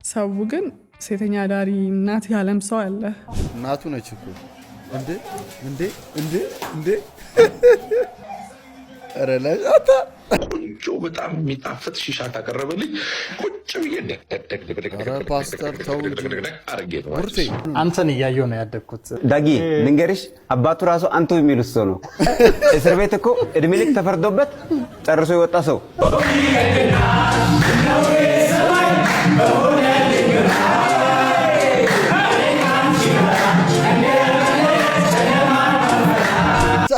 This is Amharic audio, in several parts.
ሰው ግን ሴተኛ ዳሪ እናት ያለም ሰው አለ። እናቱ ነች እኮ እንዴ እንዴ እንዴ እንዴ ረላታ ቆንጆ በጣም የሚጣፍጥ ሺሻ ታቀረበልኝ ቁጭ ብዬ ፓስተር ተው እንጂ አንተን እያየሁ ነው ያደግኩት። ዳጊ ልንገርሽ፣ አባቱ ራሱ አንቱ የሚሉት ሰው ነው። እስር ቤት እኮ እድሜ ልክ ተፈርዶበት ጨርሶ የወጣ ሰው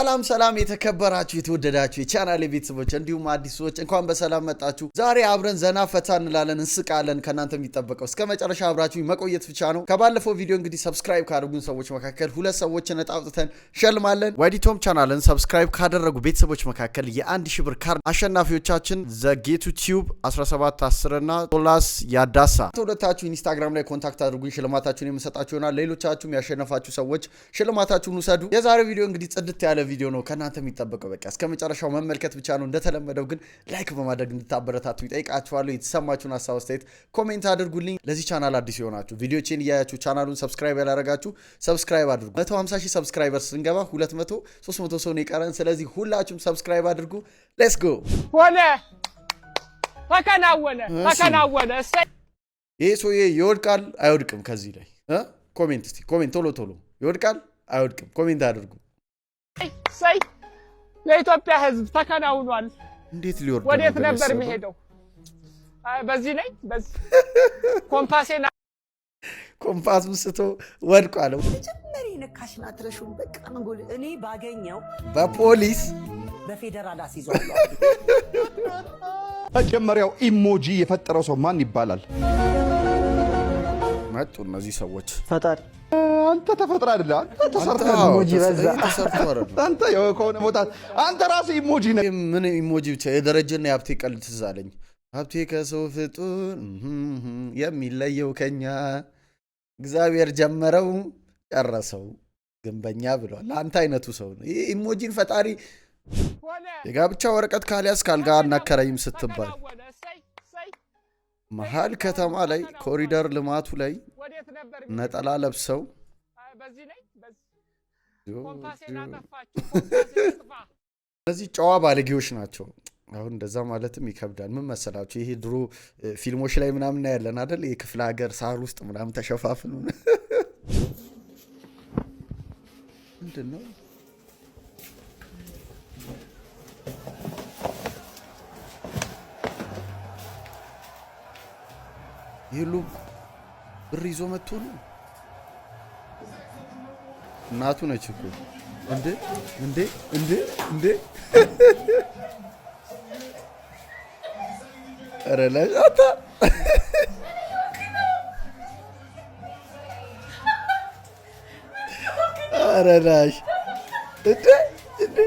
ሰላም ሰላም የተከበራችሁ የተወደዳችሁ የቻናሌ ቤተሰቦች እንዲሁም አዲስ ሰዎች እንኳን በሰላም መጣችሁ። ዛሬ አብረን ዘና ፈታ እንላለን፣ እንስቃለን። ከናንተ የሚጠበቀው እስከ መጨረሻ አብራችሁ መቆየት ብቻ ነው። ከባለፈው ቪዲዮ እንግዲህ ሰብስክራይብ ካደረጉን ሰዎች መካከል ሁለት ሰዎችን አውጥተን ሸልማለን። ዋይዲቶም ቻናልን ሰብስክራይብ ካደረጉ ቤተሰቦች መካከል የ1000 ብር ካርድ አሸናፊዎቻችን ዘጌቱ ቲዩብ 1710 እና ቶላስ ያዳሳ ሁለታችሁ ኢንስታግራም ላይ ኮንታክት አድርጉኝ፣ ሽልማታችሁን የምሰጣችሁ ይሆናል። ሌሎቻችሁም ያሸነፋችሁ ሰዎች ሽልማታችሁን ውሰዱ። የዛሬው ቪዲዮ እንግዲህ ጽድት ያለ ቪዲዮ ነው። ከናንተ የሚጠበቀው በቃ እስከ መጨረሻው መመልከት ብቻ ነው። እንደተለመደው ግን ላይክ በማድረግ እንድታበረታቱ ይጠይቃችኋለሁ። የተሰማችሁን ሀሳብ አስተያየት ኮሜንት አድርጉልኝ። ለዚህ ቻናል አዲስ የሆናችሁ ቪዲዮቼን እያያችሁ ቻናሉን ሰብስክራይብ ያላረጋችሁ ሰብስክራይብ አድርጉ። 150 ሺህ ሰብስክራይበርስ ስንገባ 200 300 ሰው ነው የቀረን። ስለዚህ ሁላችሁም ሰብስክራይብ አድርጉ። ሌትስ ጎ። ሆነ ተከናወነ። ይሄ ሰውዬ ይወድቃል አይወድቅም? ከዚህ ላይ ኮሜንት እስቲ ኮሜንት ቶሎ ይወድቃል አይወድቅም? ኮሜንት አድርጉ። ሰይ ለኢትዮጵያ ሕዝብ ተከናውኗል። እንዴት ሊወርድ ወዴት ነበር የሚሄደው? በዚህ ላይ በዚህ ኮምፓሱን ስቶ ወድቋል። መጀመሪያ ነካሽና አትረሹም። በቃ መንጎል እኔ ባገኘው በፖሊስ በፌደራል አስይዟል። መጀመሪያው ኢሞጂ የፈጠረው ሰው ማን ይባላል? መጡ እነዚህ ሰዎች። ፈጣሪ አንተ ተፈጥራ አይደለ? አንተ ተሰርተህ ኢሞጂ በዛ አንተ የሆነ ቦታ አንተ ራስህ ኢሞጂ ነህ። ምን ኢሞጂ ብቻ የደረጀና የሀብቴ ቀልድ ትዝ አለኝ። ሀብቴ ከሰው ፍጡር የሚለየው ከኛ እግዚአብሔር ጀመረው ጨረሰው ግንበኛ ብሏል። አንተ አይነቱ ሰው ነው ይህ ኢሞጂን ፈጣሪ። የጋብቻ ወረቀት ካልያዝ ካልጋ አናከራይም ስትባል መሀል ከተማ ላይ ኮሪደር ልማቱ ላይ ነጠላ ለብሰው እነዚህ ጨዋ ባለጌዎች ናቸው። አሁን እንደዛ ማለትም ይከብዳል። ምን መሰላችሁ? ይሄ ድሮ ፊልሞች ላይ ምናምን ያለን አይደል? የክፍለ ሀገር ሳር ውስጥ ምናምን ተሸፋፍኑ ምንድን ነው ይሉ ብር ይዞ መጥቶ ነው። እናቱ ነች እኮ እንዴ እንዴ እንዴ እንዴ ረላታ አረዳሽ እንዴ እንዴ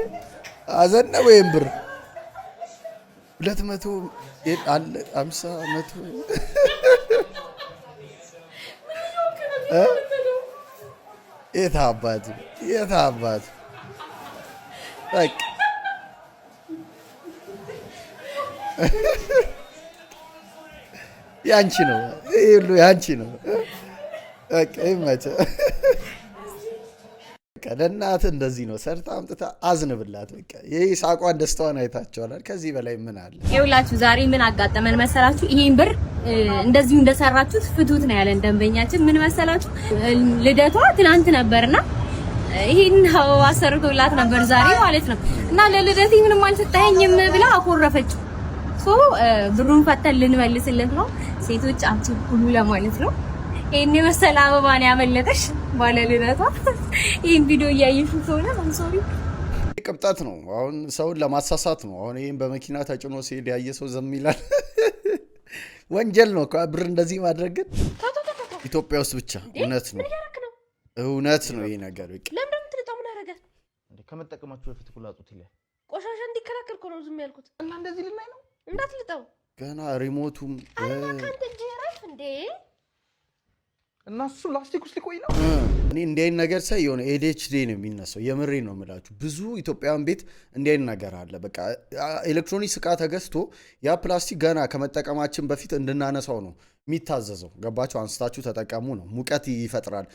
አዘነ ወይም ብር 200 አለ 50 100 የታባቱ በቃ ያንቺ ነው ይሄ ሁሉ ያንቺ ነው። በቃ ይመቸ ለእናትህ እንደዚህ ነው ሰርታ አምጥታ አዝንብላት። በቃ ይሄ ሳቋን ደስታዋን አይታችኋል። ከዚህ በላይ ምን አለ? ይኸውላችሁ ዛሬ ምን አጋጠመን መሰላችሁ? ይሄን ብር እንደዚሁ እንደሰራችሁት ፍቱት ነው ያለን ደንበኛችን። ምን መሰላችሁ? ልደቷ ትናንት ነበርና ይሄን አበባ ሰርቶላት ነበር ዛሬ ማለት ነው። እና ለልደቴ ምንም አልሰጠኸኝም ብላ አኮረፈች። ብሩን ፈተን ልንመልስለት ነው። ሴቶች አትኩሉ ለማለት ነው። ይሄን የመሰለ አበባ ነው ያመለጠሽ ባለ ልደቷ። ይሄን ቪዲዮ እያየሽ ከሆነ አንሶሪ ቅብጣት ነው። አሁን ሰውን ለማሳሳት ነው። አሁን ይሄን በመኪና ተጭኖ ሲሄድ ያየ ሰው ዝም ይላል? ወንጀል ነው ብር እንደዚህ ማድረግ። ግን ኢትዮጵያ ውስጥ ብቻ እውነት ነው ይሄ ነገር። ለምን ትልጣው ምን አደረገ እንዴ? ከመጠቀማችሁ በፊት ኩላጡት ይላል። ቆሻሻ እንዲከራከር እኮ ነው ዝም ያልኩት። እና እንደዚህ ልናይ ነው እንዳትልጣው ገና ሪሞቱም አላካንተ ጀራፍ እንዴ እና እሱ ላስቲክ ውስጥ ሊቆይ ነው። እኔ እንዲህ አይነት ነገር ሳይ የሆነ ADHD ነው የሚነሳው። የምሬ ነው የምላችሁ። ብዙ ኢትዮጵያውያን ቤት እንዲህ አይነት ነገር አለ። በቃ ኤሌክትሮኒክስ ዕቃ ተገዝቶ ያ ፕላስቲክ ገና ከመጠቀማችን በፊት እንድናነሳው ነው የሚታዘዘው። ገባችሁ? አንስታችሁ ተጠቀሙ ነው። ሙቀት ይፈጥራል።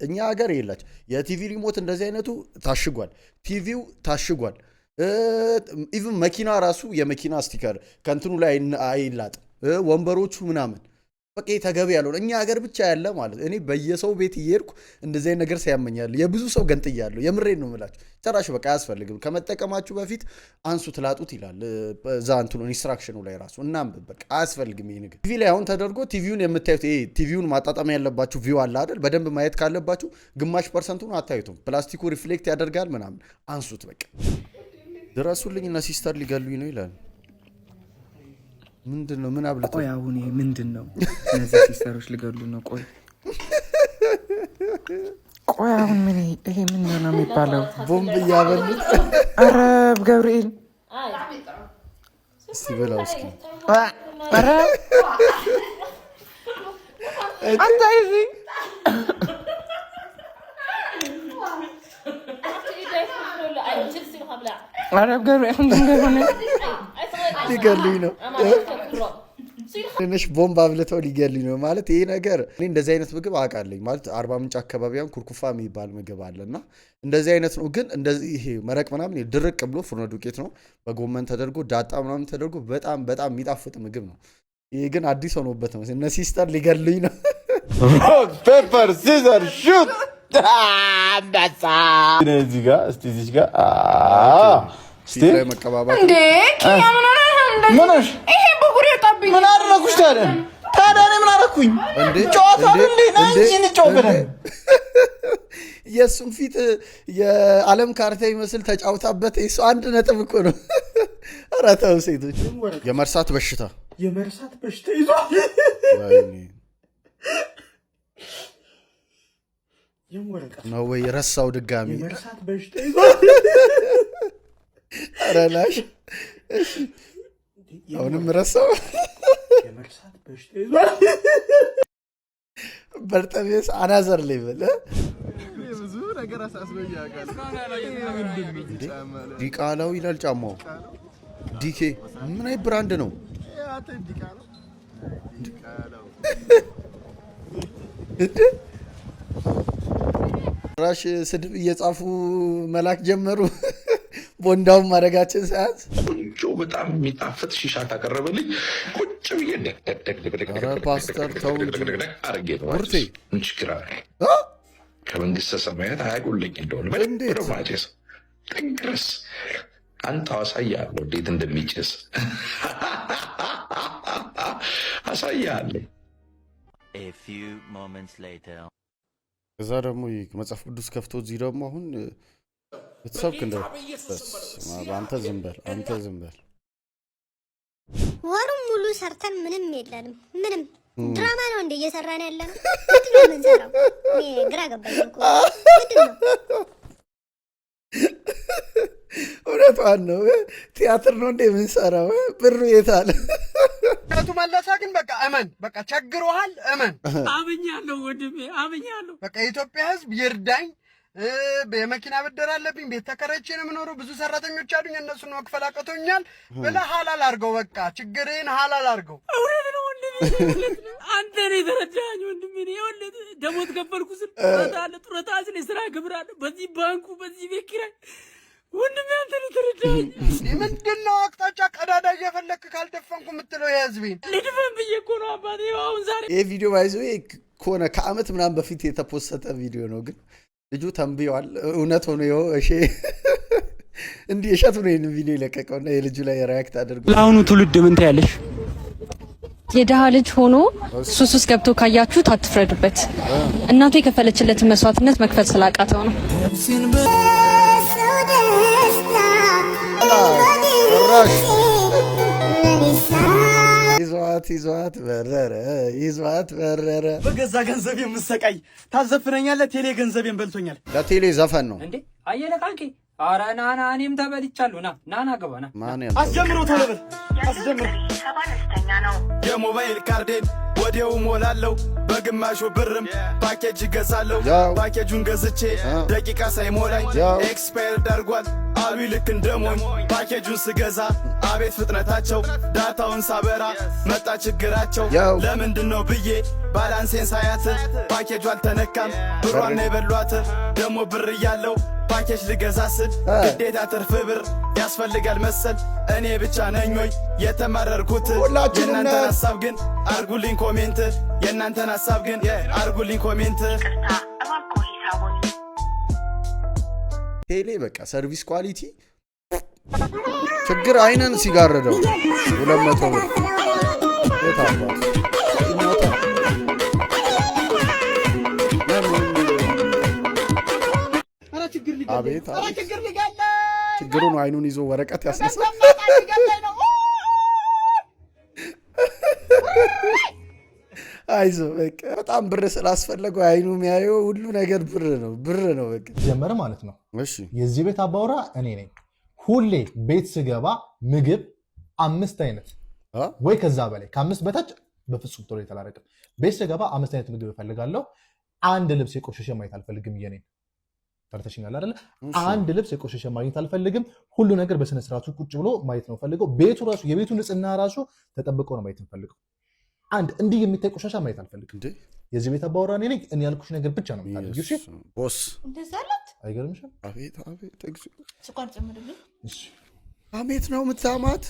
እኛ ሀገር የላች የቲቪ ሪሞት እንደዚህ አይነቱ ታሽጓል። ቲቪው ታሽጓል። ኢቭን መኪና ራሱ የመኪና ስቲከር ከእንትኑ ላይ አይላጥም። ወንበሮቹ ምናምን በቃ ተገቢ ያለው እኛ ሀገር ብቻ ያለ ማለት። እኔ በየሰው ቤት እየሄድኩ እንደዚህ አይነት ነገር ሲያመኛል። የብዙ ሰው ገንጥያለሁ። የምሬን ነው የምላችሁ። ጭራሽ በቃ አያስፈልግም። ከመጠቀማችሁ በፊት አንሱት ላጡት ይላል እዛ እንትኑ ኢንስትራክሽኑ ላይ ራሱ። እናም በቃ አያስፈልግም ይሄ ነገር። ቲቪ ላይ አሁን ተደርጎ ቲቪውን የምታዩት ይሄ ቲቪውን ማጣጣም ያለባችሁ ቪው አለ አይደል? በደንብ ማየት ካለባችሁ ግማሽ ፐርሰንቱን አታዩትም። ፕላስቲኩ ሪፍሌክት ያደርጋል ምናምን። አንሱት በቃ። ድረሱልኝ እና ሲስተር ሊገሉኝ ነው ይላል። ምንድነው? ምን አብለጠው? ቆይ አሁን ምንድነው? እነዚህ ሲስተሮች ሊገሉ ነው። ቆይ አሁን ምን ይሄ ምን ነው የሚባለው? ቦምብ እያበሉት። ኧረ ገብርኤል እስቲ በላው እስኪ። ኧረ አንተ እዚህ ኧረ ገብርኤል እንደሆነ ሊገሉኝ ነው። ትንሽ ቦምብ አብልተው ሊገሉኝ ነው ማለት ይሄ ነገር። እኔ እንደዚህ አይነት ምግብ አውቃለኝ ማለት አርባ ምንጭ አካባቢያን ኩርኩፋ የሚባል ምግብ አለና እንደዚህ አይነት ነው። ግን እንደዚህ ይሄ መረቅ ምናምን ድርቅ ብሎ ፍርኖ ዱቄት ነው በጎመን ተደርጎ ዳጣ ምናምን ተደርጎ በጣም በጣም የሚጣፍጥ ምግብ ነው። ይሄ ግን አዲስ ሆኖበት ነው። እነ ሲስተር ሊገሉኝ ነው። ሮክ ፔፐር ሲዘር ሹት አንበሳ እዚህ ጋር እስቲ እዚህ ጋር ሲስተር መቀባባት እንዴ ምንሽ ይሄ በጉሬ ጣብኝ ምን አደረኩሽ ታዲያ? እኔ ምን አደረኩኝ? ጨዋታ እንዴ አንቺን ጨዋታ የሱን ፊት የዓለም ካርታ ይመስል ተጫውታበት እሱ 1 ነጥብ እኮ ነው። ኧረ ተው ሴቶች። የመርሳት በሽታ ይዟል። ወይኔ ነው ወይ ረሳው ድጋሚ። የመርሳት በሽታ ይዟል። ኧረ ላሽ አሁንም ረሳው። የመርሳት በሽታ ይዟል። በርጠቤስ አናዘር ሌቭል ብዙ ነገር አሳስበኝ ያውቃል። ዲቃላው ይላል ጫማው። ዲኬ ምን አይ ብራንድ ነው? ራሽ ስድብ እየጻፉ መላክ ጀመሩ። ቦንዳውን ማድረጋችን ሳያንስ ቆንጆ በጣም የሚጣፍጥ ሺሻ ታቀረበልኝ። ቁጭ ብዬ ፓስተር ተው አርጌ ሙርቴ ችግር ከመንግስተ ሰማያት አያጎለኝ እንደሆነ በደንብ ማጨስ ጥንቅረስ አንተ አሳያለሁ እንዴት እንደሚጨስ አሳያለሁ። እዛ ደግሞ መጽሐፍ ቅዱስ ከፍቶ እዚህ ደግሞ አሁን ብትሰብክ እንደ አንተ ዝም በል። ወሩን ሙሉ ሰርተን ምንም የለንም። ምንም ድራማ ነው እንደ እየሰራን ያለ ነው። ምንድን ነው የምንሰራው? ግራ ገባኝ እኮ ምንድን ነው? እውነቷን ነው። ቲያትር ነው እንደ የምንሰራው። ብሩ የት አለ? መለሳ ግን በቃ እመን፣ በቃ ቸግሮሃል፣ እመን። አብኛለሁ ወንድሜ አብኛለሁ። በቃ የኢትዮጵያ ሕዝብ ይርዳኝ። የመኪና ብድር አለብኝ፣ ቤት ተከራይቼ ነው የምኖረው፣ ብዙ ሰራተኞች አሉኝ፣ እነሱን መክፈል አቅቶኛል ብለህ ሀላል አድርገው። በቃ ችግርህን ሀላል አድርገው። እውነት ነው ወንድሜ፣ አንተ ነህ የተረዳኸኝ ወንድሜ። ይኸውልህ ደሞዝ ከፈልኩ ስል ጡረታ ስል የስራ ግብር አለ፣ በዚህ ባንኩ፣ በዚህ ቤት ኪራይ ወንድሜ አንተ ነህ የተረዳኸኝ። ምንድን ነው አቅጣጫ ቀዳዳ እየፈለክ ካልደፈንኩ የምትለው? የህዝቤን ልድፈን ብዬ እኮ ነው አባቴ። አሁን ዛሬ ይህ ቪዲዮ ባይዞ ከሆነ ከአመት ምናምን በፊት የተፖሰተ ቪዲዮ ነው፣ ግን ልጁ ተንብየዋል። እውነት ሆኖ ይኸው እሺ፣ እንዲህ እሸቱ ነው ይህን ቪዲዮ የለቀቀውና የልጁ ላይ ሪያክት አድርጎ ለአሁኑ ትውልድ ምን ትያለሽ? የድሃ ልጅ ሆኖ ሱስ ውስጥ ገብቶ ካያችሁት አትፍረዱበት። እናቱ የከፈለችለትን መስዋዕትነት መክፈል ስላቃተው ነው። ይዟት በረረ። በገዛ ገንዘብ የምሰቃይ ታዘፍነኛለህ። ቴሌ ገንዘቤን በልቶኛል። ለቴሌ ዘፈን ነው እንዴ? አየለ ቃንቄ። ኧረ ናና እኔም ተበልቻለሁ። ናና ገባ ና ማን አስጀምረው፣ ቶሎ በል አስጀምረው። የሞባይል ካርዴን ወዲያው ሞላለው። በግማሹ ብርም ፓኬጅ ይገዛለሁ ፓኬጁን ገዝቼ ደቂቃ ሳይሞላኝ ኤክስፓየር ዳርጓል አሉ ልክ እንደሞኝ ፓኬጁን ስገዛ አቤት ፍጥነታቸው ዳታውን ሳበራ መጣ ችግራቸው ለምንድነው ብዬ ባላንሴን ሳያት ፓኬጁ አልተነካም ብሯን ነው የበሏት ደሞ ብር እያለው ፓኬጅ ልገዛስል ግዴታ ትርፍ ብር ያስፈልጋል መሰል እኔ ብቻ ነኝ ወይ የተመረርኩት የእናንተን ሐሳብ ግን አርጉልኝ ኮሜንት የእናንተን ሐሳብ ግን አርጉልኝ ኮሜንት ቴሌ በቃ ሰርቪስ ኳሊቲ ችግር አይነን ሲጋረደው 200 ብር የታባቱ አቤት ችግሩን አይኑን ይዞ ወረቀት ያስነሳል። አይዞ በቃ በጣም ብር ስላስፈለገው አይኑ የሚያየው ሁሉ ነገር ብር ነው በቃ ጀመረ ማለት ነው። እሺ የዚህ ቤት አባወራ እኔ ነኝ። ሁሌ ቤት ስገባ ምግብ 5 አይነት ወይ ከዛ በላይ ከ5 በታች በፍጹም ቶሎ የተላረቀ ቤት ስገባ 5 አይነት ምግብ እፈልጋለሁ። አንድ ልብስ የቆሸሸ ማየት አልፈልግም። የኔን ተርተሽኛል አይደል? አንድ ልብስ የቆሸሸ ማየት አልፈልግም። ሁሉ ነገር በስነ ስርዓቱ ቁጭ ብሎ ማየት ነው ፈልገው። ቤቱ ራሱ የቤቱ ንጽህና ራሱ ተጠብቆ ነው ማየት ፈልገው። አንድ እንዲህ የሚታይ ቆሻሻ ማየት አልፈልግም። የዚህ ቤት አባወራ እኔ ነኝ። እኔ ያልኩሽ ነገር ብቻ ነው የምታደርጊው። እሺ ቦስ እንደዛላት አይገርምሽም? አቤት አቤት ስኳር ጨምርልኝ። እሺ አቤት ነው የምታማት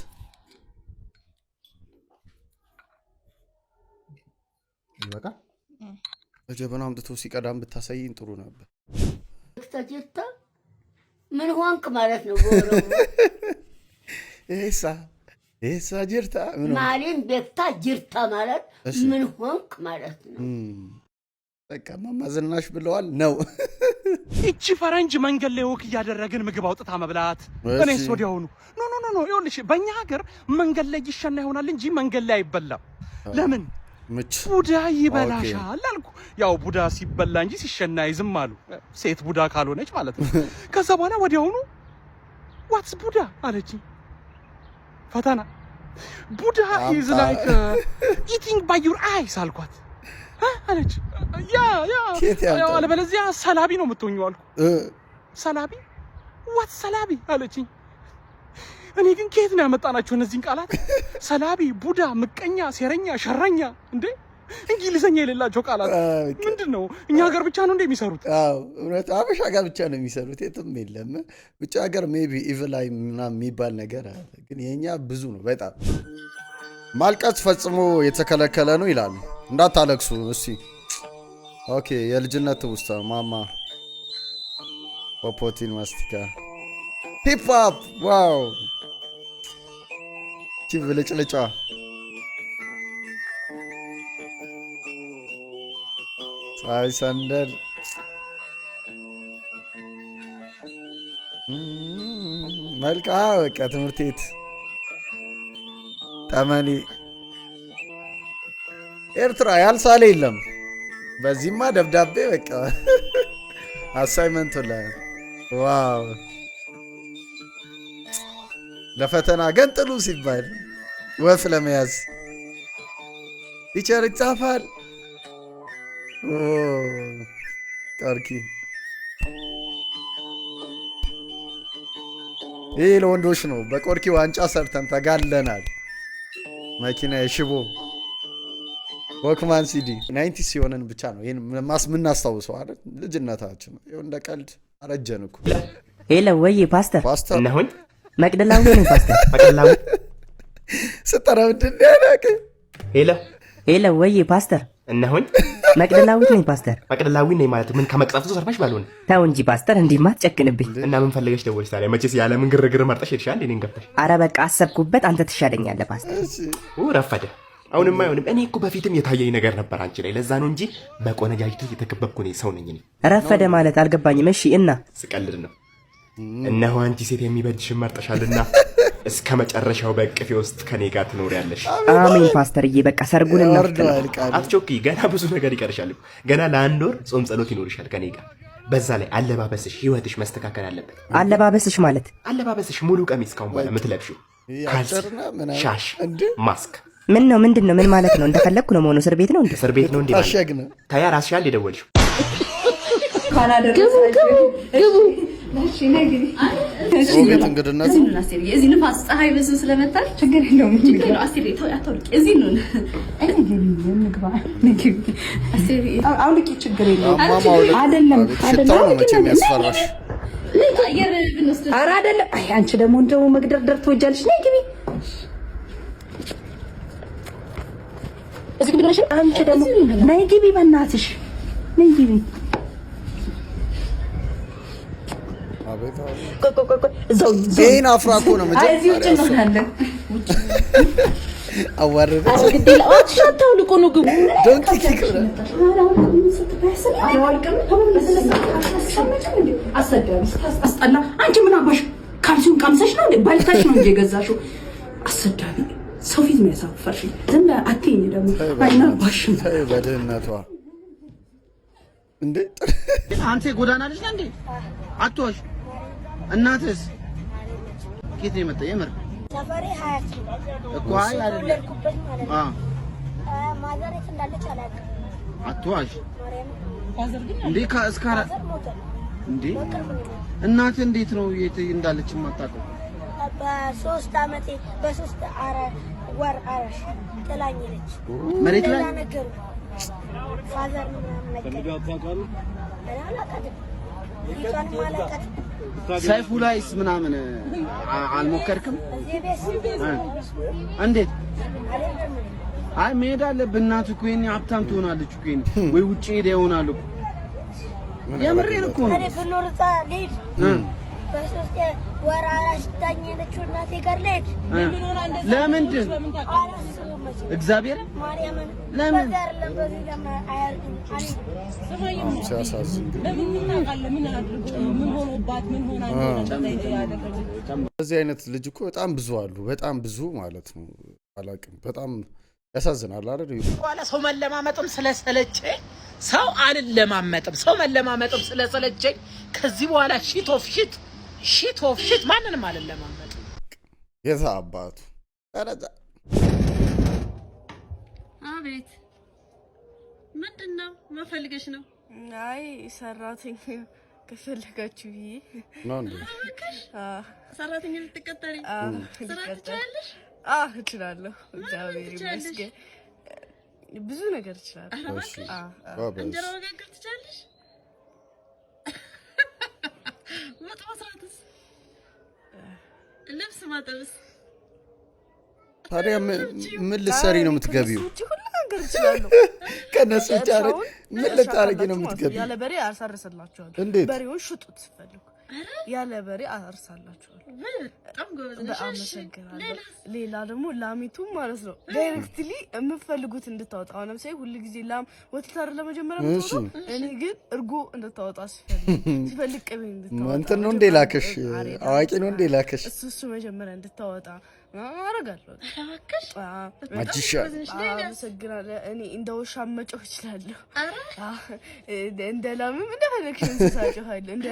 ይበቃ። በጀበና አምጥቶ ሲቀዳም ብታሳይኝ ጥሩ ነበር። ተጅርታ ምን ሆንክ ማለት ነው? ኤሳ ጅርታ ማሊን ቤታ ጅርታ ማለት ምን ሆንክ ማለት ነው? በቃ ማማዝናሽ ብለዋል ነው። እቺ ፈረንጅ መንገድ ላይ ወክ እያደረግን ምግብ አውጥታ መብላት እኔስ ወዲያውኑ ኖ ይኸውልሽ በእኛ ሀገር መንገድ ላይ ይሸና ይሆናል እንጂ መንገድ ላይ አይበላም። ለምን? ቡዳ ይበላሻል አልኩ። ያው ቡዳ ሲበላ እንጂ ሲሸና አይዝም አሉ። ሴት ቡዳ ካልሆነች ማለት ነው። ከዛ በኋላ ወዲያውኑ ዋትስ ቡዳ አለች። ፈተና ቡዳ ኢዝ ላይክ ኢቲንግ ባይ ዩር አይስ አልኳት። አለች ያ አለበለዚያ ሰላቢ ነው የምትሆኚው አልኩ። ሰላቢ ዋት ሰላቢ አለችኝ። እኔ ግን ከየት ነው ያመጣናቸው እነዚህን ቃላት? ሰላቢ፣ ቡዳ፣ ምቀኛ፣ ሴረኛ፣ ሸረኛ እንዴ እንግሊዘኛ የሌላቸው ቃላት ምንድን ነው? እኛ ሀገር ብቻ ነው እንደ የሚሰሩት? እውነት አበሻ ጋር ብቻ ነው የሚሰሩት፣ የትም የለም። ብቻ ሀገር ሜቢ ኢቭላይ ምናምን የሚባል ነገር አለ፣ ግን የእኛ ብዙ ነው በጣም። ማልቀስ ፈጽሞ የተከለከለ ነው ይላሉ። እንዳታለቅሱ እስቲ። ኦኬ የልጅነት ውስጥ ማማ ፖፖቲን ማስቲካ ሂፕሆፕ ዋው ብልጭልጫ ፀሐይ ሰንደል መልካ በቃ ትምህርት ቤት ጠመኔ ኤርትራ ያልሳለ የለም። በዚህማ ደብዳቤ በቃ አሳይመንቱ ላይ ዋው ለፈተና ገንጥሉ ሲባል ወፍ ለመያዝ ቲቸር ይጻፋል። ቀርኪ ይህ ለወንዶች ነው። በቆርኪ ዋንጫ ሰርተን ተጋለናል። መኪና የሽቦ ወክማን ሲዲ 90 ሲሆንን ብቻ ነው ይህን ምናስታውሰው አይደል? ልጅነታችን ይኸው እንደ ቀልድ አረጀን እኮ። ሄሎ ወይ ፓስተር እነሆኝ መቅደላዊ ነኝ ፓስተር መቅደላዊ ስጠራ ምንድን ነው ያለቅ? ሄሎ ወይ ፓስተር እነሆኝ መቅደላዊ ነኝ ፓስተር መቅደላዊ ነኝ ማለት ምን ከመቅጠፍቱ ሰርፋሽ ባልሆነ ተው እንጂ ፓስተር እንዲህማ አትጨክንብኝ። እና ምን ፈልገሽ ደወልሽ ታዲያ? መቼስ ያለምን ግርግር መርጠሽ ሄድሻል እንዴ? እኔን ገብተሽ ኧረ በቃ አሰብኩበት። አንተ ትሻለኛለህ ፓስተር። ረፈደ። አሁንማ አይሆንም። እኔ እኮ በፊትም የታየኝ ነገር ነበር አንቺ ላይ። ለዛ ነው እንጂ በቆነጃጅቱ የተከበብኩ ነኝ ሰው ነኝ እኔ። ረፈደ ማለት አልገባኝም። እሺ እና ስቀልድ ነው። እነሆ አንቺ ሴት የሚበጅሽን መርጠሻልና እስከ መጨረሻው በእቅፌ ውስጥ ከኔ ጋር ትኖሪያለሽ። አሜን ፓስተርዬ። በቃ ሰርጉን እናፍጥና። አትቾኪ፣ ገና ብዙ ነገር ይቀርሻል። ገና ለአንድ ወር ጾም ጸሎት ይኖርሻል ከኔ ጋር። በዛ ላይ አለባበስሽ፣ ህይወትሽ መስተካከል አለበት። አለባበስሽ ማለት አለባበስሽ ሙሉ ቀሚስ ካሁን በኋላ የምትለብሺው ካልሲ፣ ሻሽ፣ ማስክ ምን ነው ምንድን ነው? ምን ማለት ነው? እንደፈለግኩ ነው መሆኑ? እስር ቤት ነው እንዴ? እስር ቤት ነው እንዴ? ታያ ራስሽ አንድ የደወልሽው ግቡ ቤት እንግድነት እዚህ ንፋስ ፀሐይ በሱ ስለመጣ ችግር የለውም። ችግር ነው። አስቴር አታውቂ እዚህ ነው እንግባ ንግብ አስቴር አውልቂ ችግር የለውም። አይደለም ሽታው ነው መቼም ያስፈራሽ። አየር ብንወስድ ኧረ አይደለም። አይ አንቺ ደግሞ እንደው መግደርደር ትወጃለሽ። ነይ ግቢ። እዚህ ግቢ። አንቺ ደግሞ ነይ ግቢ፣ በእናትሽ ነይ ግቢ። ዜና አፍራ እኮ ነው መጀመሪያ አዋረደች። ግዴላ አትሻታው ልቆ ነው ግቡ። ዶንት ኪክ አስጠላ። አንቺ ምን አባሽ ካልሲውን ቀምሰሽ ነው እንዴ? ባልታሽ ነው እንጂ የገዛሽው። አሰዳቢ ሰው ፊት ነው ያሳፈርሽ። ዝም ብለህ አትይኝ ደግሞ አይናባሽ በድህነቷ እንዴ አንተ ጎዳና ልጅ ነህ እንዴ? አትዋሽ። እናትስ ከየት ነው የመጣ? የምር ሰፈሬ ሀያት እኮ አይ አይደለም። ማዘር የት እንዳለች አላውቅም። አትዋሽ እንዴ ከአስካራ እንዴ እናት እንዴት ነው የት እንዳለች የማታውቀው? በ3 ዓመቴ በ3 ወር አራሽ ጥላኝ ነች። መሬት ላይ ነገሩ ፋዘር ነገር ሰይፉ ላይስ ምናምን አልሞከርክም? እንዴት? አይ መሄድ አለብህ። እናትህ እኮ የእኔ ሀብታም ትሆናለች እኮ ወይ ውጭ ሄዳ ይሆናል እኮ። የምሬን እኮ ነው። እኔ ብኖርታ ልሂድ በ3 ወር አራሽ ጥላኝ ነችው እናቴ ጋር ልሂድ። ለምንድን እግዚአብሔር ማርያምን ለምን እዚህ አይነት ልጅ እኮ በጣም ብዙ አሉ። በጣም ብዙ ማለት ነው። አላውቅም። በጣም ያሳዝናል አይደል? በኋላ ሰው መለማመጥም ስለሰለቸኝ ሰው አልለማመጥም። ሰው መለማመጥም ስለሰለቸኝ ከዚህ በኋላ ሺት ኦፍ ሺት ማንንም አልለማመጥም። የታ አባቱ አረዛ አቤት ምንድነው? መፈልገሽ ነው? አይ ሰራተኛ ከፈለጋችሁ ይሄ ነው እንዴ? ሰራተኛ ልትቀጠሪ? ስራ ትችላለሽ? እችላለሁ። እግዚአብሔር ይመስገን ብዙ ነገር እችላለሁ። እሺ እንጀራ መጋገር ትችላለሽ? ወጥ መስራትስ? ልብስ ማጠብስ? ታዲያ ምን ልትሰሪ ነው የምትገቢው? ከነሱ ውጭ አይደል? ምን ልታረጊ ነው የምትገቢው? ያለ በሬ አሳርሰላችኋለሁ። እንዴት? በሬውን ሽጡት ፈልጉ። ያለ በሬ አሳርሳላችኋለሁ። በጣም ጎበዝ ነሽ። አመሰግናለሁ። ሌላ ደግሞ ላሚቱ ማለት ነው ዳይሬክትሊ የምትፈልጉት እንድታወጣ ነው። ለምሳሌ ሁሉ ጊዜ ላም ወተት አይደል ለመጀመሪያ የምትወጣው? እኔ ግን እርጎ እንድታወጣ ሲፈልግ ቅቤ እንድታወጣ እንትን ነው እንዴ ላከሽ? አዋቂ ነው እንዴ ላከሽ? እሱ መጀመሪያ እንድታወጣ አረጋለሁ። እባክሽ ማጂሻ አመሰግናለሁ። እኔ እንደ ውሻ መጮህ እችላለሁ። እንደ ላምም እንደፈለግሽ እንስሳጮሃለሁ። እንደ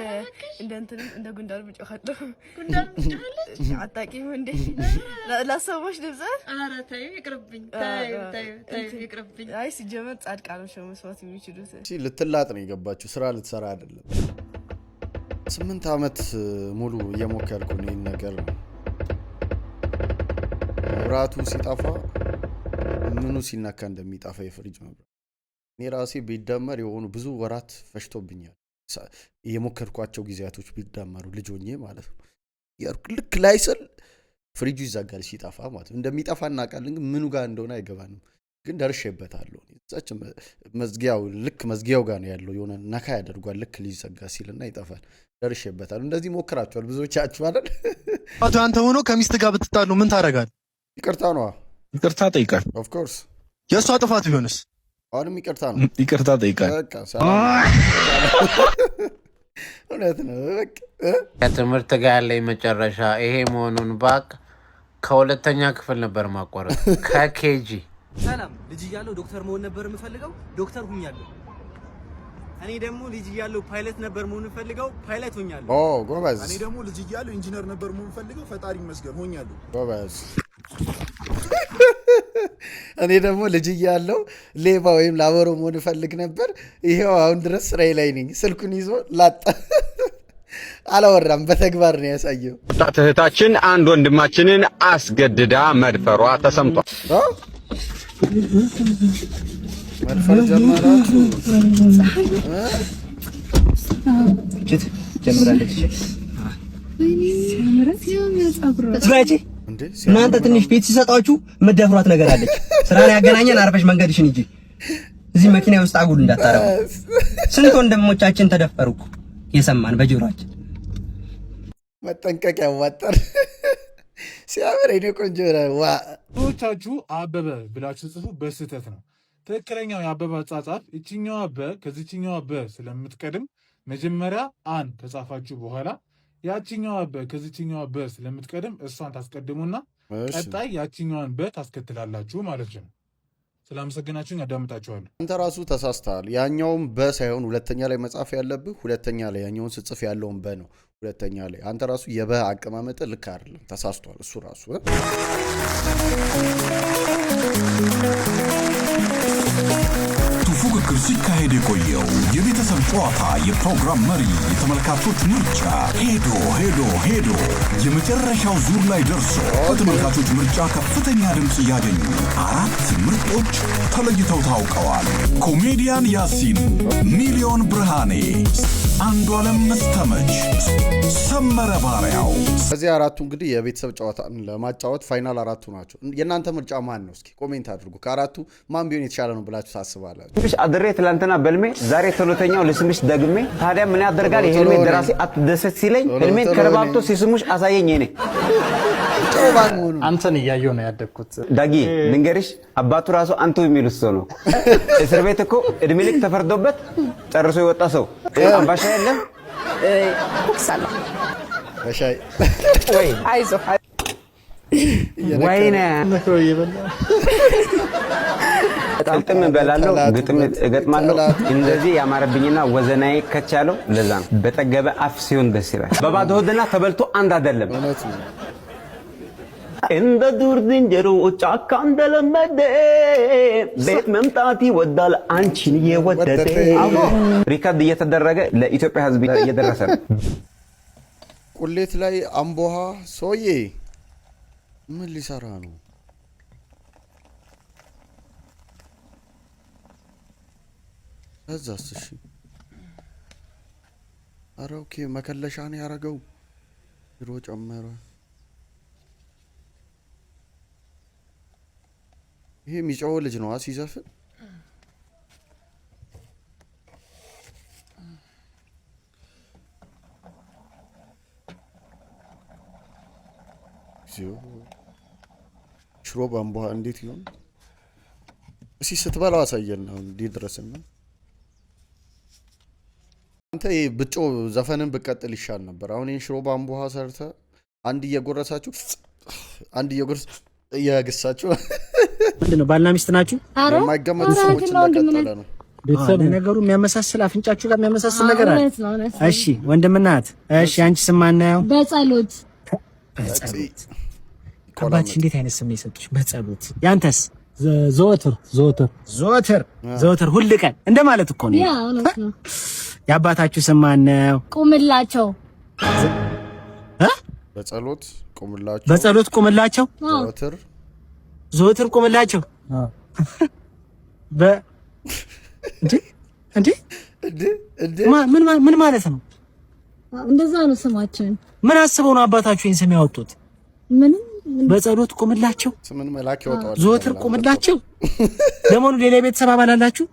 እንትንም እንደ ጉንዳን መጮሃለሁ። ጉንዳን ትጮሃለች? አታውቂም እንዴ? ላሰማሽ ድምፅ? ኧረ ተይው ይቅርብኝ። ተይው ይቅርብኝ። አይ ሲጀመር ጻድቃኖች ነው መስዋዕት የሚችሉት። ልትላጥ ነው የገባችው፣ ስራ ልትሰራ አይደለም። 8 ዓመት ሙሉ እየሞከርኩ ነው ይሄን ነገር ነው። መብራቱ ሲጠፋ ምኑ ሲነካ እንደሚጠፋ የፍሪጅ መብራት እኔ ራሴ ቢደመር የሆኑ ብዙ ወራት ፈሽቶብኛል። የሞከርኳቸው ጊዜያቶች ቢደመሩ ልጅ ሆኜ ማለት ነው። ልክ ላይ ስል ፍሪጁ ይዘጋል ሲጠፋ ማለት ነው። እንደሚጠፋ እናውቃለን፣ ግን ምኑ ጋር እንደሆነ አይገባንም። ግን ደርሼበታለሁ። እዛች መዝጊያው ልክ መዝጊያው ጋር ነው ያለው። የሆነ ነካ ያደርጓል ልክ ሊዘጋ ሲልና ይጠፋል። ደርሼበታለሁ። እንደዚህ ሞክራችኋል ብዙዎቻችሁ አይደል? አንተ ሆኖ ከሚስት ጋር ብትጣሉ ምን ታደርጋለህ? ይቅርታ ነው። ይቅርታ ጠይቃል። ኦፍ ኮርስ የእሷ ጥፋት ቢሆንስ? አሁንም ይቅርታ ነው። ይቅርታ ጠይቃል። እውነት ነው። ከትምህርት ጋር ያለኝ መጨረሻ ይሄ መሆኑን ባቅ ከሁለተኛ ክፍል ነበር ማቋረጥ ከኬጂ። ሰላም፣ ልጅ እያለሁ ዶክተር መሆን ነበር የምፈልገው፣ ዶክተር ሁኛለሁ። እኔ ደግሞ ልጅ እያለሁ ፓይለት ነበር መሆን የምፈልገው፣ ፓይለት ሆኛለሁ። ኦ ጎበዝ። እኔ ደግሞ ልጅ እያለሁ ኢንጂነር ነበር መሆን የምፈልገው፣ ፈጣሪ ይመስገን ሆኛለሁ። ጎበዝ። እኔ ደግሞ ልጅ እያለሁ ሌባ ወይም ላበሮ መሆን እፈልግ ነበር። ይሄው አሁን ድረስ ስራዬ ላይ ነኝ። ስልኩን ይዞ ላጣ አላወራም፣ በተግባር ነው ያሳየው። እህታችን አንድ ወንድማችንን አስገድዳ መድፈሯ ተሰምቷል። መድፈር ጀመራችሁ? እናንተ ትንሽ ቤት ሲሰጣችሁ መደፍሯት ነገር አለች። ስራን ያገናኘን አርፈሽ መንገድሽን እንጂ እዚህ መኪና ውስጥ አጉል እንዳታረጉ። ስንት ወንድሞቻችን ተደፈሩ የሰማን በጆሮአችን። መጠንቀቅ ያዋጣል። ሲያምር እኔ ቆንጆ ዋ ብዙዎቻችሁ አበበ ብላችሁ ጽፉ በስህተት ነው። ትክክለኛው የአበበ አጻጻፍ እቺኛዋ በ ከዚህኛዋ በ ስለምትቀድም መጀመሪያ አን ከጻፋችሁ በኋላ ያቺኛዋ በ ከዚህኛዋ በ ስለምትቀድም እሷን ታስቀድሙና ቀጣይ ያቺኛዋን በ ታስከትላላችሁ ማለት ነው። ስላመሰግናችሁኝ አዳምጣችኋለሁ። አንተ ራሱ ተሳስተሃል። ያኛውን በ ሳይሆን ሁለተኛ ላይ መጻፍ ያለብህ ሁለተኛ ላይ ያኛውን ስጽፍ ያለውን በ ነው ሁለተኛ ላይ። አንተ ራሱ የበ አቀማመጥ ልክ አይደለም፣ ተሳስቷል እሱ ራሱ። ፉክክር ሲካሄድ የቆየው የቤተሰብ ጨዋታ የፕሮግራም መሪ የተመልካቾች ምርጫ ሄዶ የመጨረሻው ዙር ላይ ደርሶ በተመልካቾች ምርጫ ከፍተኛ ድምፅ እያገኙ 4 ምርጦች ተለይተው ታውቀዋል። ኮሜዲያን ያሲን፣ ሚሊዮን ብርሃኔ፣ አንዱዓለም መስተመች፣ ሰመረ ባሪያው። ከዚህ አራቱ እንግዲህ የቤተሰብ ጨዋታን ለማጫወት ፋይናል አራቱ ናቸው። የእናንተ ምርጫ ማን ነው? እስኪ ኮሜንት አድርጉ። ከአራቱ ማን ቢሆን የተሻለ ነው ብላችሁ ታስባላችሁ? ስምሽ አድሬ ትላንትና በልሜ ዛሬ ቶሎተኛው ለስምሽ ደግሜ። ታዲያ ምን ያደርጋል የህልሜ ደራሲ አትደሰት ሲለኝ ህልሜን ከረባብቶ ሲስሙሽ አሳየኝ። እኔ አንተን እያየሁ ነው ያደግኩት። ዳጊ ልንገርሽ አባቱ ራሱ አንቱ የሚሉት ሰው ነው። እስር ቤት እኮ እድሜ ልክ ተፈርዶበት ጨርሶ የወጣ ሰው አምባሻ የለም ኩክሳላ በሻይ ወይ አይዞ ወይኔ ግጥም እበላለሁ፣ ግጥም እገጥማለሁ። እንደዚህ ያማረብኝና ወዘናዬ ከቻለው ለዛ ነው። በጠገበ አፍ ሲሆን ደስ ይላል። በባዶ ሆድና ተበልቶ አንድ አይደለም። እንደ ዱር ዝንጀሮ ጫካ እንደለመደ ቤት መምጣት ይወዳል አንቺን እየወደደ። ሪካርድ እየተደረገ ለኢትዮጵያ ሕዝብ እየደረሰ ነው። ቁሌት ላይ አምቦሃ ሶዬ ምን ሊሰራ ነው? እዛስ እሺ፣ ኧረ ኦኬ፣ መከለሻን ያረገው ድሮ ጨመረ። ይሄ የሚጮው ልጅ ነው ሲዘፍን። ሽሮ በአምቦሃ እንዴት ይሆን? እስኪ ስትበላው አሳየን። አሁን እንዴት ድረስና አንተ ብጮ ዘፈንን ብቀጥል ይሻል ነበር። አሁን ይሄን ሽሮ በአምቦሃ ሰርተ አንድ እየጎረሳችሁ እያገሳችሁ ምንድነው? ባልና ሚስት ናችሁ? የማይገመቱ ሰዎች እንደቀጠለ ነው። ቤተሰብ ነገሩ የሚያመሳስል አፍንጫችሁ ጋር የሚያመሳስል ነገር አለ። እሺ ወንድምና እህት። እሺ አንቺ ስም ማን ነው? በጸሎት አባትሽ እንዴት አይነት ስም የሰጡሽ? በጸሎት። ያንተስ? ዘወትር ሁል ቀን እንደማለት እኮ ነው። ያ እውነት ነው። የአባታችሁ ስም ማን ነው? ቁምላቸው። በጸሎት ቁምላቸው። ዘወትር ቁምላቸው። ምን ማለት ነው? እንደዛ ነው ስማችን። ምን አስበው ነው አባታችሁ ይሄን ስም ያወጡት? ምንም በጸሎት ቁምላቸው፣ ስምን መላክ ያወጣው። ዘወትር ቁምላቸው። ለሞኑ ሌላ ቤተሰብ አባል አላችሁ?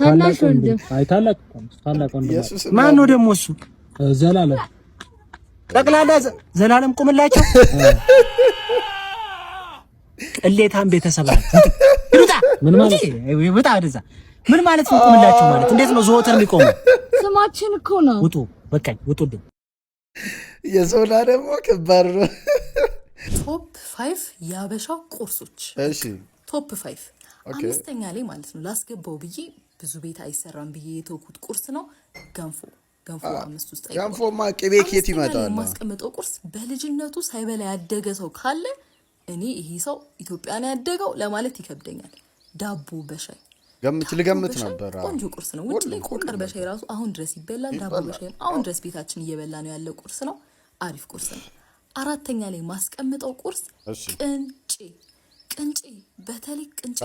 ታላቅ ወንድም። ታላቅ ወንድም። ማን ነው ደግሞ እሱ? ዘላለም። ጠቅላላ ዘላለም ቁምላቸው። ቅሌታም ቤተሰብ አለ። ምን ማለት ወደዛ ምን ማለት ነው? ቁምላቸው ማለት እንዴት ነው ዘወትር የሚቆመው? ስማችን እኮ ነው። ውጡ፣ በቃኝ፣ ውጡልኝ። የሶላ ደግሞ ከባድ ነው። ቶፕ 5 የአበሻ ቁርሶች። እሺ ቶፕ 5 አምስተኛ ላይ ማለት ነው ላስገባው ብዬ ብዙ ቤት አይሰራም ብዬ የተውኩት ቁርስ ነው ገንፎ። አምስት ውስጥ ገንፎማ ቅቤ ኬት ይመጣል? የማስቀምጠው ቁርስ በልጅነቱ ሳይበላ ያደገ ሰው ካለ እኔ ይሄ ሰው ኢትዮጵያ ነው ያደገው ለማለት ይከብደኛል። ዳቦ በሻይ ልገምት ነበር። ቆንጆ ቁርስ ነው። ውጭ ላይ ቆቀር በሻይ ራሱ አሁን ድረስ ይበላል። ዳቦ በሻይ አሁን ድረስ ቤታችን እየበላ ነው ያለው ቁርስ ነው። አሪፍ ቁርስ ነው። አራተኛ ላይ ማስቀምጠው ቁርስ ቅንጬ በተለይ ቅንጬ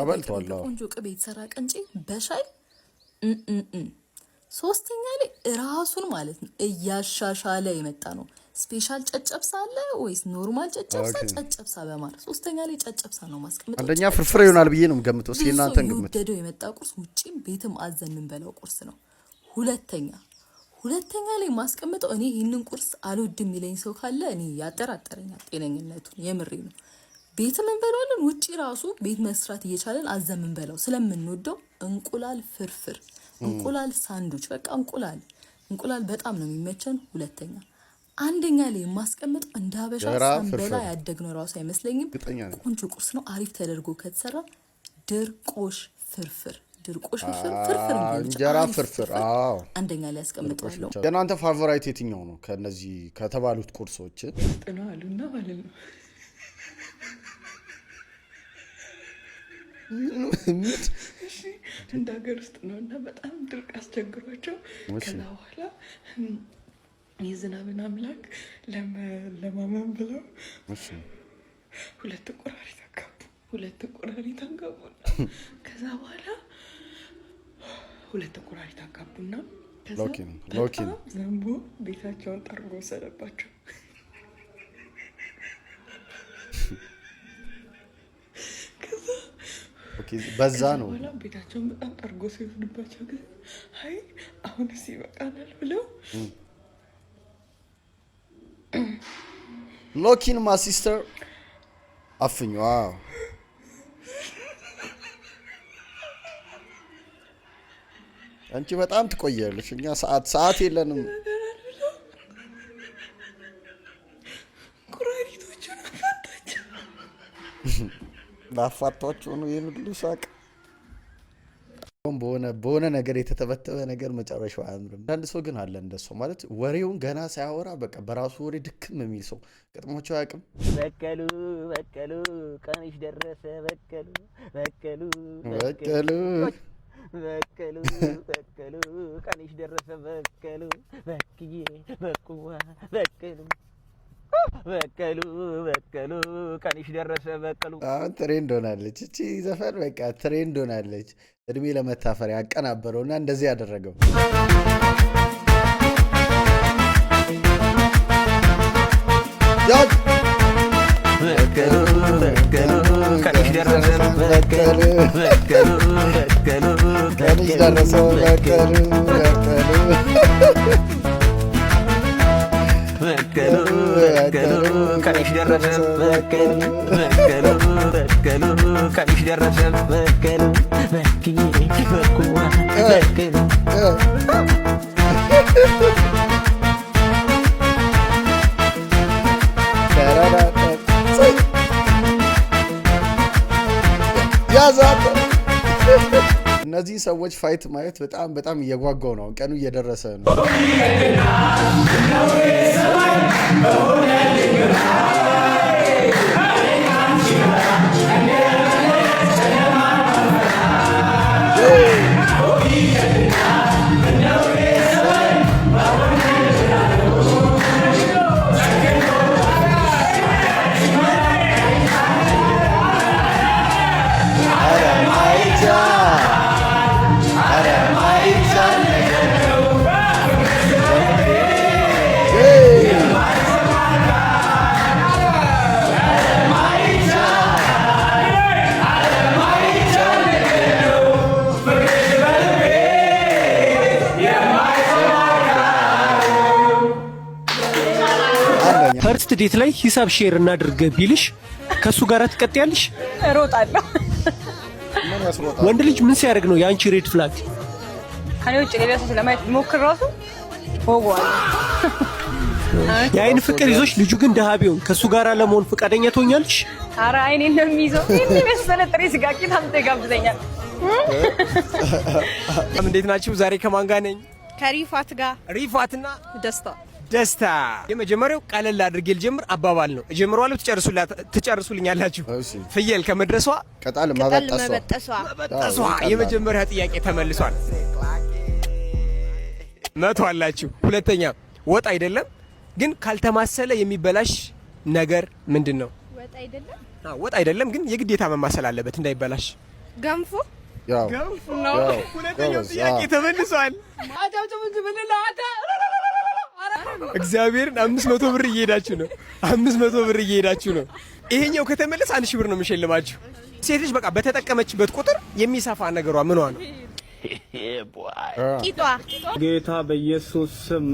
ቆንጆ ቅቤ የተሰራ ቅንጬ በሻይ ሶስተኛ ላይ ራሱን ማለት ነው እያሻሻለ የመጣ ነው። ስፔሻል ጨጨብሳ አለ ወይስ ኖርማል ጨጨብሳ? ጨጨብሳ በማር ሶስተኛ ላይ ጨጨብሳ ነው ማስቀምጠው። አንደኛ ፍርፍር ይሆናል ብዬ ነው ገምተው። ሲናንተን ገምተው ወደደው የመጣ ቁርስ ውጪም ቤትም አዘን እንበላው ቁርስ ነው። ሁለተኛ ላይ ማስቀምጠው እኔ ይሄንን ቁርስ አልወድም የሚለኝ ሰው ካለ እኔ ያጠራጠረኛል ጤነኝነቱን። የምሬ ነው። ቤትም እንበላለን ውጪ ራሱ ቤት መስራት እየቻለን አዘን እንበላው ስለምንወደው እንቁላል ፍርፍር፣ እንቁላል ሳንዱች፣ በቃ እንቁላል በጣም ነው የሚመቸን። ሁለተኛ አንደኛ ላይ ማስቀምጠው እንደ ሀበሻ ሳንበላ ያደግነው ራሱ አይመስለኝም። ቆንጆ ቁርስ ነው አሪፍ ተደርጎ ከተሰራ ድርቆሽ ፍርፍር እንጀራ ፍርፍር አንደኛ ላይ ያስቀምጣለሁ። የናንተ ፋቮራይት የትኛው ነው ከነዚህ ከተባሉት ቁርሶች? ጥና አሉና ማለት ነው እንደ ሀገር ውስጥ ነው እና በጣም ድርቅ አስቸግሯቸው ከዛ በኋላ የዝናብን አምላክ ለማመን ብለው ሁለት እንቁራሪት አጋቡና ከዛ በኋላ ሁለት እንቁራሪት አጋቡና ከዛ በጣም ዘንቦ ቤታቸውን ጠርጎ ወሰደባቸው። በዛ ነው ቤታቸውን በጣም ጠርጎ ሲወስድባቸው ግን አይ አሁንስ ይበቃናል ብለው ሎኪን ማ ሲስተር አፍኙ። አንቺ በጣም ትቆያለሽ። እኛ ሰዓት የለንም። ቁራሪቶቹን አፋታቸው። ላፋቷቸው ነው የምድሉ ሳቅ። በሆነ ነገር የተተበተበ ነገር መጨረሻው አያምርም። አንድ ሰው ግን አለ እንደሱ ማለት ወሬውን ገና ሳያወራ በቃ በራሱ ወሬ ድክም የሚል ሰው ገጥሞቸው አያውቅም? በቀሉ ቀንሽ ደረሰ በቀሉ ቀንሽ ደረሰ በቀሉ በክዬ በቁዋ በቀሉ ቀንሽ ደረሰ በቀሉ። አሁን ትሬንድ ሆናለች እቺ ዘፈን በቃ ትሬንድ ሆናለች። እድሜ ለመታፈር ያቀናበረውና እንደዚህ ያደረገው ቀንሽ ደረሰ በቀሉ ቀንሽ ደረሰ በቀሉ ቀንሽ ደረሰ በቀሉ ቀንሽ ደረሰ በቀሉ በክዬ በኩዋ በቀሉ እነዚህ ሰዎች ፋይት ማየት በጣም እየጓጓው ነው። ቀኑ እየደረሰ ነው። ፈርስት ዴት ላይ ሂሳብ ሼር እናድርግ ቢልሽ ከሱ ጋር ትቀጥያለሽ? እሮጣለሁ። ወንድ ልጅ ምን ሲያደርግ ነው የአንቺ ሬድ ፍላግ? ከኔ ውጭ ሌላ ሰው ለማየት ሞክር ራሱ ወጓል። የአይን ፍቅር ይዞሽ ልጁ ግን ደሃ ቢሆን ከሱ ጋር ለመሆን ፈቃደኛ ትሆኛለሽ? ኧረ አይኔን ነው የሚይዘው። እኔ መሰለ ጥሬ ስጋ ቂት አምጥቶ ይጋብዘኛል። እንዴት ናችሁ? ዛሬ ከማን ጋር ነኝ? ከሪፋት ጋር። ሪፋትና ደስታ ደስታ የመጀመሪያው ቀለል አድርጌ ልጀምር አባባል ነው እጀምራለሁ ትጨርሱልኛላችሁ ፍየል ከመድረሷ ቀጣል መበጠሷ የመጀመሪያ ጥያቄ ተመልሷል መቶ አላችሁ ሁለተኛ ወጥ አይደለም ግን ካልተማሰለ የሚበላሽ ነገር ምንድነው ወጥ አይደለም ግን የግዴታ መማሰል አለበት እንዳይበላሽ ገንፎ ገንፎ ነው ሁለተኛው ጥያቄ ተመልሷል እግዚአብሔርን 500 ብር እየሄዳችሁ ነው 500 ብር እየሄዳችሁ ነው ይሄኛው ከተመለሰ 1000 ብር ነው የምሸልማችሁ ሴት ልጅ በቃ በተጠቀመችበት ቁጥር የሚሰፋ ነገሯ ምንዋ ነው ቂጧ ጌታ በኢየሱስ ስም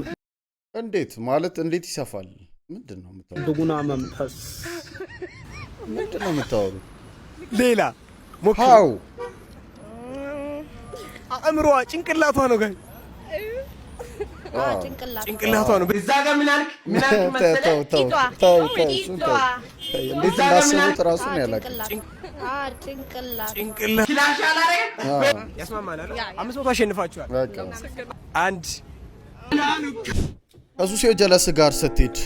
እንዴት ማለት እንዴት ይሰፋል ምንድነው የምታወሩት ድጉና መንፈስ ምንድነው የምታወሩት ሌላ ሞክሩ አእምሮዋ ጭንቅላቷ ነው ጋር ጭንቅላቷ ነው እዛ ጋር ምን አልክ መሰለህ ቂጧ እንዴት እንዳሰቡት ራሱ ነው ያላቀ ጭንቅላት ክላሽ አላረገ ያስማማናል 500 አሸንፋችኋል አንድ ከሱሴው ጀለስ ጋር ስትሄድ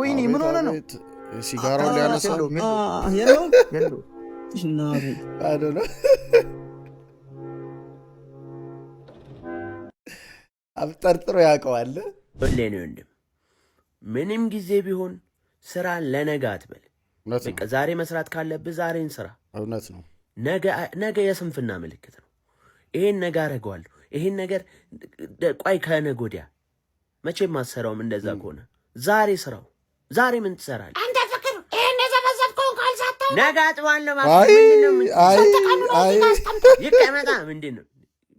ወይኔ ምን ሆነ ነው ሲጋራው ሊያነሳ የለው አይደለ አብጠርጥሮ ያውቀዋል ለኔ ወንድም ምንም ጊዜ ቢሆን ስራ ለነገ አትበል በቃ ዛሬ መስራት ካለብህ ዛሬን ስራ እውነት ነው ነገ የስንፍና ምልክት ነው ይሄን ነገር አደርገዋለሁ ይሄን ነገር ቆይ ከነገ ወዲያ መቼም ማሰራውም እንደዛ ከሆነ ዛሬ ስራው ዛሬ ምን ትሰራለህ አንተ ፍቅር ይሄን የዘፈዘፍከው ካልሳተው ነገ አጥባለሁ ማለት አይ ይቀመጣ ምንድነው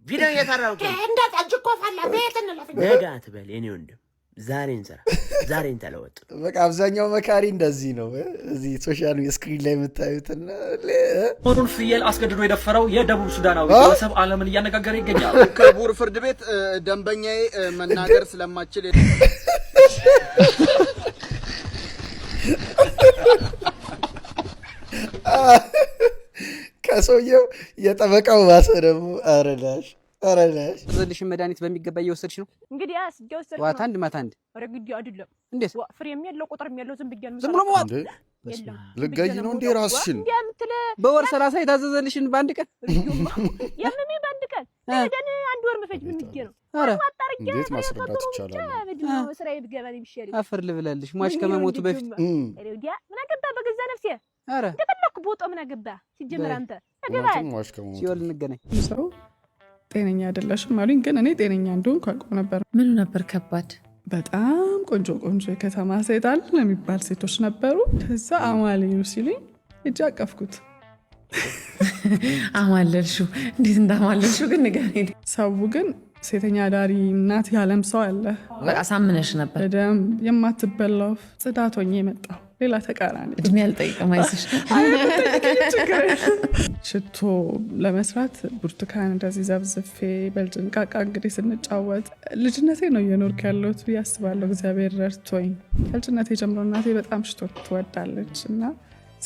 ቪዲዮ እየሰራው እንደ ጠጅ እኮ ፈላ ቤት እንለፍ ነገ አትበል የኔ ወንድም ዛሬን ስራ ዛሬን ተለወጥ በቃ አብዛኛው መካሪ እንደዚህ ነው እዚህ ሶሻል ስክሪን ላይ የምታዩትና ሆሩን ፍየል አስገድዶ የደፈረው የደቡብ ሱዳናዊ ግለሰብ ዓለምን እያነጋገረ ይገኛል ክቡር ፍርድ ቤት ደንበኛዬ መናገር ስለማችል ከሰውየው የጠበቃው ባሰ ደግሞ አረዳሽ ዘልሽን መድኃኒት በሚገባ እየወሰድሽ ነው እንግዲህ እየወሰድሽ ዋት አንድ ማታ አንድ ረግዲ አይደለም እንዴት ፍሬም ያለው ቁጥርም ያለው ዝም ብዬ ነው ዝም ብሎ ማለት ልገይ ነው እንዴ ራስሽን እንደምትለ በወር 30 የታዘዘልሽን በአንድ ቀን የምሜ በአንድ ቀን ደን አንድ ወር መፈጅ ምን ይገ ነው እንዴት ማስረዳት ይቻላል ምንድነው ስራዬ ብገባ ነው የሚሻለኝ አፈር ልብላለሽ ማሽ ከመሞቱ በፊት ሬዲያ ምን አገባ በገዛ ነፍሴ አረ እንደፈለኩ ቦጦ ምን አገባ ሲጀመር አንተ አገባ ሲወል እንገናኝ ሰው ጤነኛ አይደለሽም አሉኝ ግን እኔ ጤነኛ እንደሆንኩ አውቀው ነበር ምኑ ነበር ከባድ በጣም ቆንጆ የከተማ ሴት አለ የሚባል ሴቶች ነበሩ ከዛ አማልዩ ሲሉኝ እጅ አቀፍኩት አማለልሽው እንዴት እንዳማለልሽው ግን ንገሪኝ ሰው ግን ሴተኛ ዳሪ እናት ያለም ሰው አለ በቃ ሳምነሽ ነበር በደም የማትበላው ጽዳቶኝ የመጣው ሌላ ተቃራኒ እድሜ አልጠይቅም አይስሽ ሽቶ ለመስራት ብርቱካን እንደዚህ ዘብዝፌ በልጭንቃቃ እንግዲህ ስንጫወት ልጅነቴ ነው እየኖርኩ ያለሁት ብዬ አስባለሁ እግዚአብሔር ረድቶኝ ከልጅነቴ ጀምሮ እናቴ በጣም ሽቶ ትወዳለች እና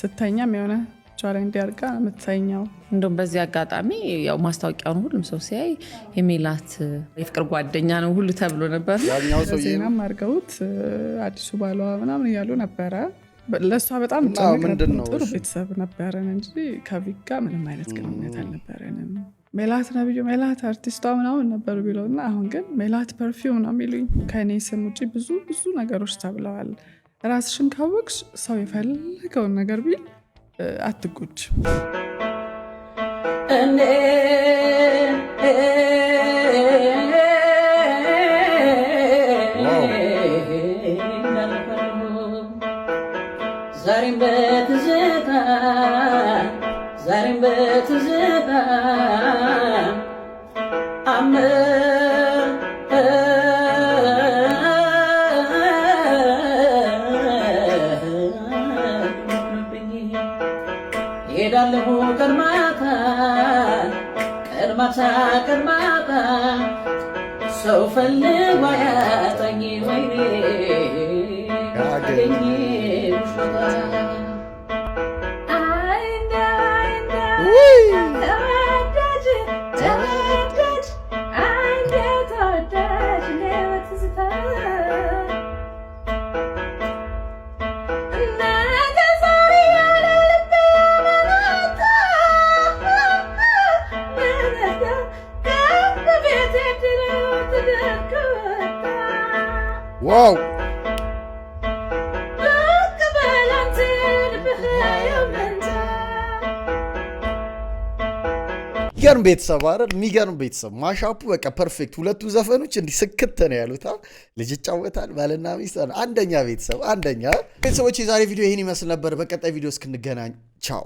ስተኛም የሆነ ቻለ እንዲያርጋ የምትተኛው እንደውም በዚህ አጋጣሚ ያው ማስታወቂያውን ሁሉም ሰው ሲያይ የሜላት የፍቅር ጓደኛ ነው ሁሉ ተብሎ ነበር ያኛው ሰው ዜናም አድርገውት አዲሱ ባሏ ምናምን እያሉ ነበረ ለሷ በጣም ጥሩ ቤተሰብ ነበረን እንጂ ከቪክ ጋር ምንም አይነት ግንኙነት አልነበረንም ሜላት ነብዩ ሜላት አርቲስቷ ምናምን ነበሩ ቢለውና አሁን ግን ሜላት ፐርፊውም ነው የሚሉኝ ከኔ ስም ውጪ ብዙ ነገሮች ተብለዋል ራስሽን ካወቅሽ ሰው የፈለገውን ነገር ቢል አትጉጭ ዛሬም በትዝታ ሄዳለሁ ቀድማታ ሰው ፈልጎ ያጣኝ ወይኔ አገኘሽ ተወዳጅ ተወዳጅ ተወዳጅ ለትዝታ ዋው የሚገርም ቤተሰብ አይደል? የሚገርም ቤተሰብ ማሻፑ በቃ ፐርፌክት። ሁለቱ ዘፈኖች እንዲህ ስክት ነው ያሉት። ልጅ ይጫወታል ባልና ሚስት አንደኛ ቤተሰብ አንደኛ። ቤተሰቦች የዛሬ ቪዲዮ ይህን ይመስል ነበር። በቀጣይ ቪዲዮ እስክንገናኝ ቻው።